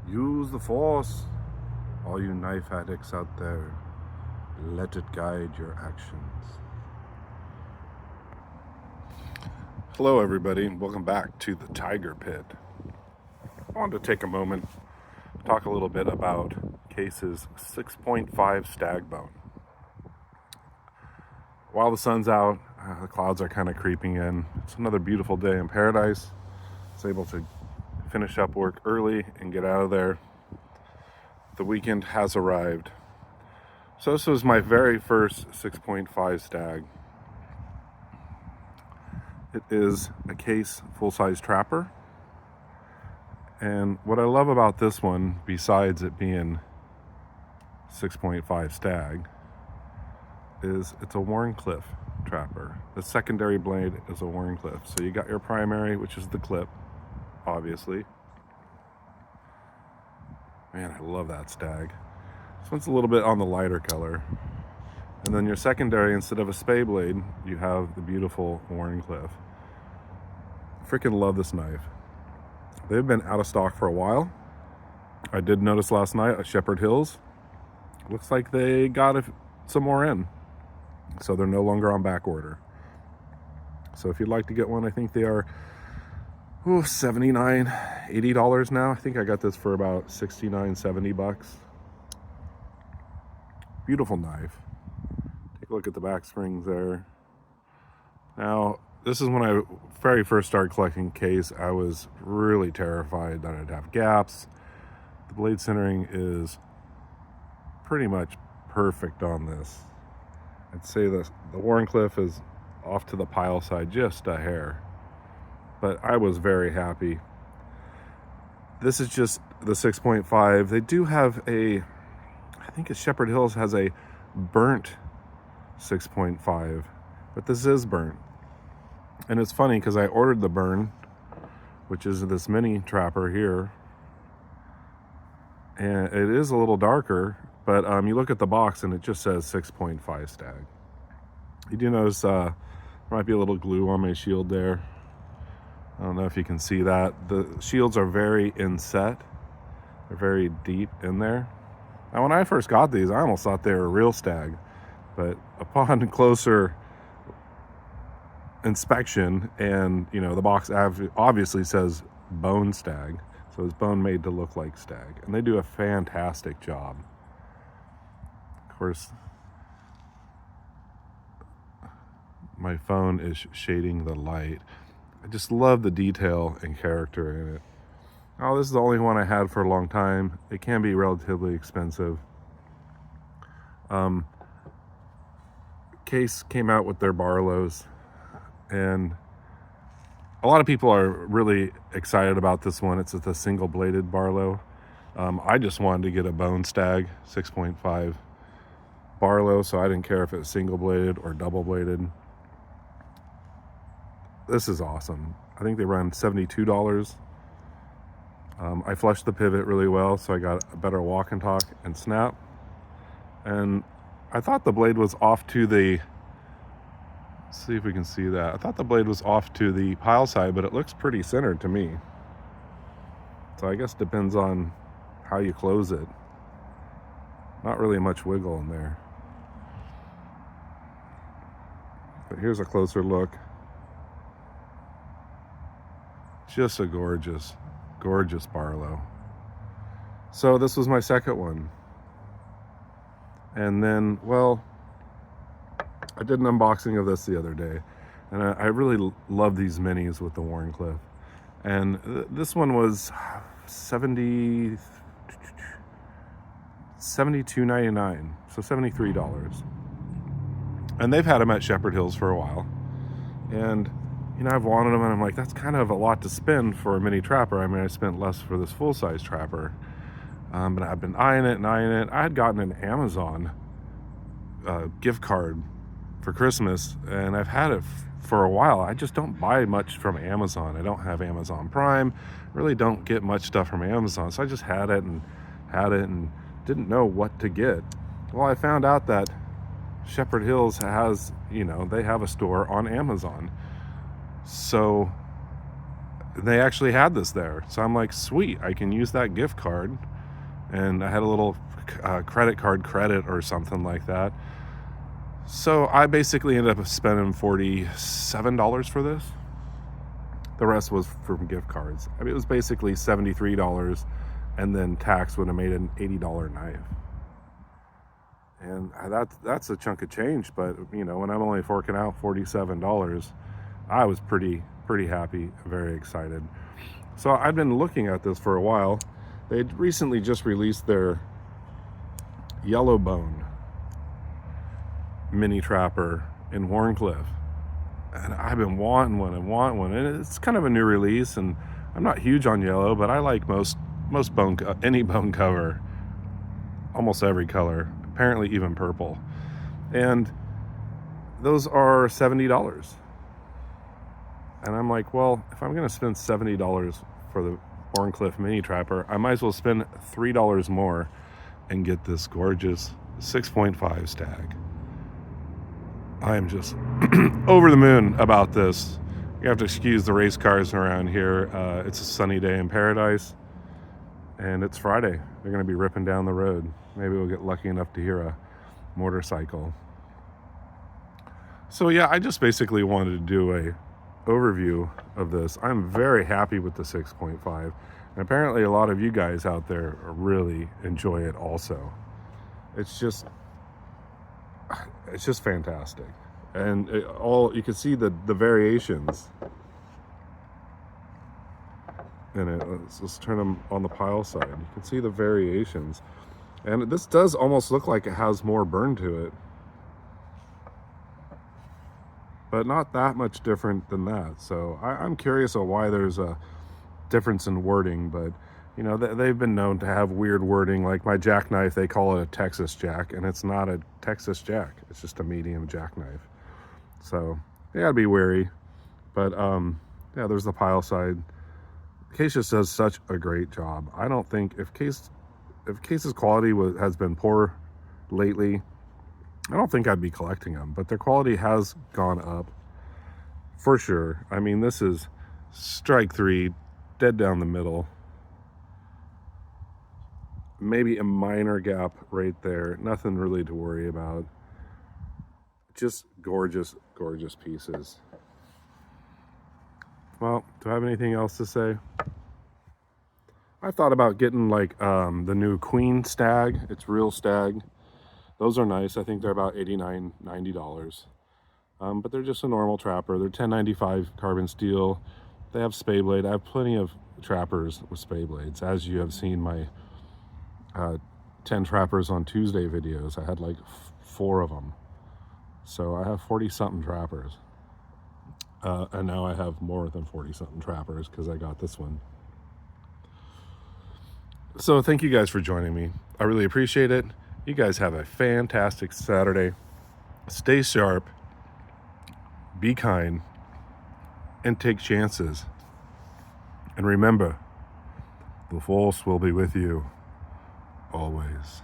Use the force, all you knife addicts out there. Let it guide your actions. Hello, everybody. Welcome back to the Tiger Pit. I wanted to take a moment to talk a little bit about Case's 6.5 stag bone. While the sun's out, the clouds are kind of creeping in. It's another beautiful day in paradise. I was able to finish up work early and get out of there. The weekend has arrived. So this was my very first 6.5 stag. It is a Case full-size trapper. And what I love about this one, besides it being 6.5 stag, is it's a Warncliffe trapper. The secondary blade is a Warncliffe. So you got your primary, which is the clip, obviously. Man, I love that stag. This one's a little bit on the lighter color. And then your secondary, instead of a spay blade, you have the beautiful Warncliffe. Freaking love this knife. They've been out of stock for a while. I did notice last night at Shepherd Hills. Looks like they got some more in. So they're no longer on back order. So if you'd like to get one, I think they are $79, $80 now. I think I got this for about $69, $70. Beautiful knife. Take a look at the back springs there. Now, this is when I very first started collecting Case. I was really terrified that I'd have gaps. The blade centering is pretty much perfect on this. I'd say the Warncliffe is off to the pile side just a hair, but I was very happy. This is just the 6.5. They do have I think Shepherd Hills has a burnt 6.5, but this is burnt. And it's funny because I ordered the burn, which is this mini trapper here, and it is a little darker, but you look at the box and it just says 6.5 stag. You do notice there might be a little glue on my shield there. I don't know if you can see that. The shields are very inset. They're very deep in there. Now, when I first got these, I almost thought they were a real stag, but upon closer inspection, and the box obviously says Bone Stag, so it's bone made to look like stag, and they do a fantastic job. Of course, my phone is shading the light. I just love the detail and character in it. Oh, this is the only one I had for a long time. It can be relatively expensive. Case came out with their Barlows, and a lot of people are really excited about this one. It's a single-bladed Barlow. I just wanted to get a Bone Stag 6.5 Barlow, so I didn't care if it was single-bladed or double-bladed. This is awesome. I think they run $72. I flushed the pivot really well, so I got a better walk and talk and snap. And I thought the blade was off to the, let's see if we can see that. I thought the blade was off to the pile side, but it looks pretty centered to me. So I guess it depends on how you close it. Not really much wiggle in there. But here's a closer look. Just a gorgeous Barlow. So this was my second one. And then, well, I did an unboxing of this the other day, and I really love these minis with the Warncliffe. And this one was $72.99, so $73. And they've had them at Shepherd Hills for a while. And I've wanted them, and I'm like, that's kind of a lot to spend for a mini trapper. I mean, I spent less for this full-size trapper. But I've been eyeing it. I had gotten an Amazon gift card for Christmas, and I've had it for a while. I just don't buy much from Amazon. I don't have Amazon Prime. Really don't get much stuff from Amazon. So I just had it and didn't know what to get. Well, I found out that Shepherd Hills has, they have a store on Amazon. So they actually had this there. So I'm like, sweet, I can use that gift card. And I had a little credit card credit or something like that. So I basically ended up spending $47 for this. The rest was from gift cards. I mean, it was basically $73, and then tax would have made an $80 knife. And that's a chunk of change, but you know, when I'm only forking out $47, I was pretty happy, very excited. So I've been looking at this for a while. They'd recently just released their yellow bone mini trapper in Warncliffe, and I've been wanting one, and it's kind of a new release, and I'm not huge on yellow, but I like most bone, any bone cover, almost every color, apparently even purple. And those are $70. And I'm like, well, if I'm going to spend $70 for the Warncliffe mini trapper, I might as well spend $3 more and get this gorgeous 6.5 stag. I am just over the moon about this. You have to excuse the race cars around here. It's a sunny day in paradise, and it's Friday. They're going to be ripping down the road. Maybe we'll get lucky enough to hear a motorcycle. So yeah, I just basically wanted to do a overview of this. I'm very happy with the 6.5, and apparently a lot of you guys out there really enjoy it also. It's just fantastic, and you can see the variations in it. Let's turn them on the pile side. You can see the variations, and this does almost look like it has more burn to it, but not that much different than that. So I'm curious of why there's a difference in wording, but you know, they've been known to have weird wording. Like my jackknife, they call it a Texas jack, and it's not a Texas jack. It's just a medium jackknife. So you gotta be wary. But yeah, there's the pile side. Case just does such a great job. I don't think if Case's quality has been poor lately, I don't think I'd be collecting them. But their quality has gone up for sure. I mean, this is strike three, dead down the middle. Maybe a minor gap right there. Nothing really to worry about. Just gorgeous, gorgeous pieces. Well, do I have anything else to say? I thought about getting like the new Queen Stag. It's real stag. Those are nice. I think they're about $89, $90. But they're just a normal trapper. They're 1095 carbon steel. They have spay blade. I have plenty of trappers with spay blades. As you have seen my 10 trappers on Tuesday videos, I had like 4 of them. So I have 40 something trappers. And now I have more than 40 something trappers because I got this one. So thank you guys for joining me. I really appreciate it. You guys have a fantastic Saturday. Stay sharp, be kind, and take chances. And remember, the force will be with you always.